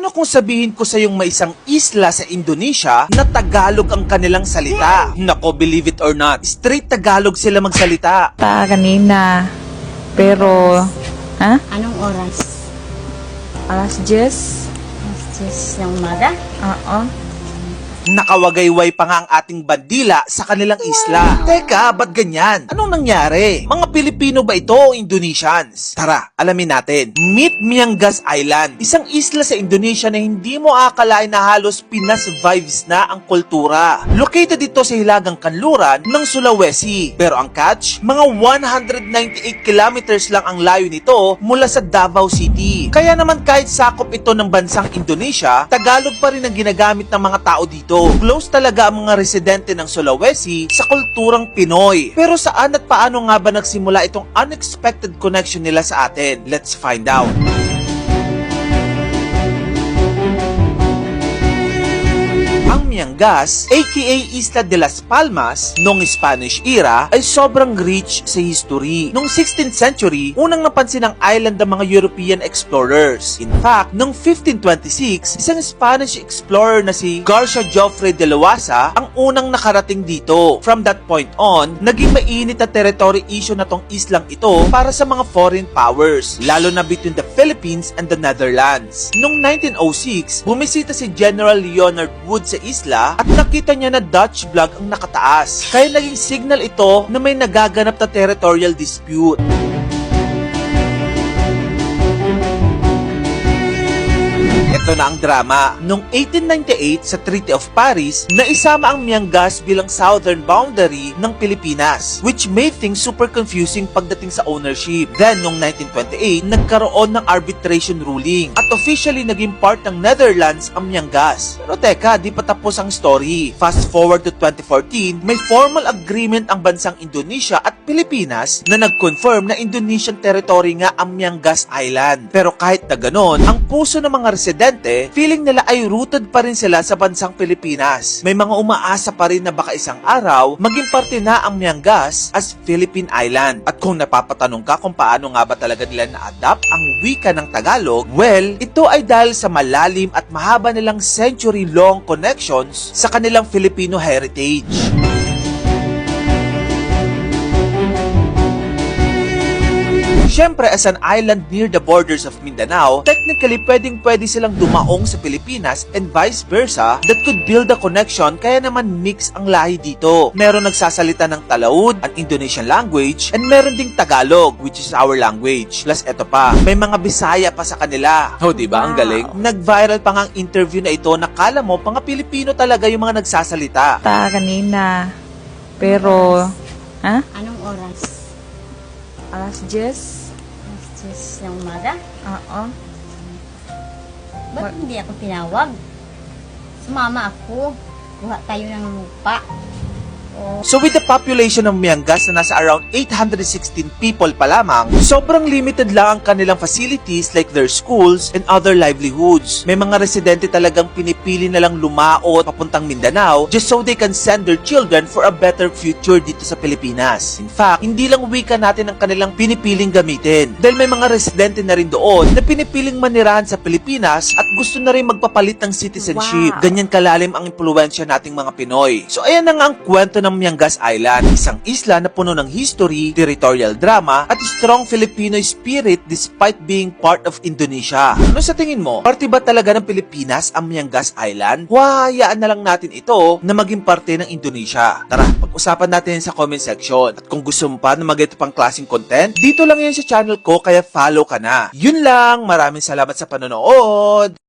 Paano kung sabihin ko sa yung may isang isla sa Indonesia na Tagalog ang kanilang salita? Nako, believe it or not, straight Tagalog sila magsalita. Kanina. Pero, Anong oras? alas 10? Alas 10 ng umaga? Oo. Nakawagayway pa nga ang ating bandila sa kanilang isla. Teka, ba't ganyan? Anong nangyari? Mga Pilipino ba ito o Indonesians? Tara, alamin natin. Meet Miangas Island, isang isla sa Indonesia na hindi mo akalain na halos Pinas vibes na ang kultura. Located ito sa hilagang kanluran ng Sulawesi. Pero ang catch, mga 198 kilometers lang ang layo nito mula sa Davao City. Kaya naman kahit sakop ito ng bansang Indonesia, Tagalog pa rin ang ginagamit ng mga tao dito. Close talaga ang mga residente ng Sulawesi sa kulturang Pinoy. Pero saan at paano nga ba nagsimula itong unexpected connection nila sa atin? Let's find out. Ang Miangas, aka Isla de las Palmas, noong Spanish era, ay sobrang rich sa history. Noong 16th century, unang napansin ang island ng mga European explorers. In fact, noong 1526, isang Spanish explorer na si Garcia Joffre de Loaza ang unang nakarating dito. From that point on, naging mainit na territory issue na tong islang ito para sa mga foreign powers, lalo na between the Philippines and the Netherlands. Noong 1906, bumisita si General Leonard Wood sa isla at nakita niya na Dutch flag ang nakataas. Kaya naging signal ito na may nagaganap na territorial dispute. Ito na ang drama. Noong 1898 sa Treaty of Paris, naisama ang Miangas bilang southern boundary ng Pilipinas, which made things super confusing pagdating sa ownership. Then, noong 1928, nagkaroon ng arbitration ruling at officially naging part ng Netherlands ang Miangas. Pero teka, di pa tapos ang story. Fast forward to 2014, may formal agreement ang bansang Indonesia at Pilipinas na nag-confirm na Indonesian territory nga ang Miangas Island. Pero kahit na ganon, ang puso ng mga residente, feeling nila ay rooted pa rin sila sa bansang Pilipinas. May mga umaasa pa rin na baka isang araw, maging parte na ang Miangas as Philippine Island. At kung napapatanong ka kung paano nga ba talaga nila na-adapt ang wika ng Tagalog, well, ito ay dahil sa malalim at mahaba nilang century-long connections sa kanilang Filipino heritage. Siyempre, as an island near the borders of Mindanao, technically pwedeng-pwede silang dumaong sa Pilipinas and vice versa that could build a connection, kaya naman mix ang lahi dito. Meron nagsasalita ng Talaud, an Indonesian language, and meron ding Tagalog, which is our language. Plus, eto pa, may mga Bisaya pa sa kanila. Oh, diba? Ang galing. Nag-viral pa nga ang interview na ito na kala mo, mga Pilipino talaga yung mga nagsasalita. Kanina. Pero, Anong oras? alas 10? Alas 10 ng umaga? Oo. Ba't hindi ako tinawag? Sumama ako. Kuha tayo ng lupa. So with the population ng Miangas na nasa around 816 people pa lamang, sobrang limited lang ang kanilang facilities like their schools and other livelihoods. May mga residente talagang pinipili na lang lumaot papuntang Mindanao just so they can send their children for a better future dito sa Pilipinas. In fact, hindi lang wika natin ang kanilang pinipiling gamitin dahil may mga residente na rin doon na pinipiling manirahan sa Pilipinas at gusto na rin magpapalit ng citizenship. Wow. Ganyan kalalim ang impluwensya nating mga Pinoy. So ayan na nga ang kwento ng Miangas Island, isang isla na puno ng history, territorial drama, at strong Filipino spirit despite being part of Indonesia. Ano sa tingin mo? Parte ba talaga ng Pilipinas ang Miangas Island? Hayaan na lang natin ito na maging parte ng Indonesia. Tara, pag-usapan natin sa comment section. At kung gusto mo pa na mag-ito pang klaseng content, dito lang yan sa channel ko, kaya follow ka na. Yun lang, maraming salamat sa panonood!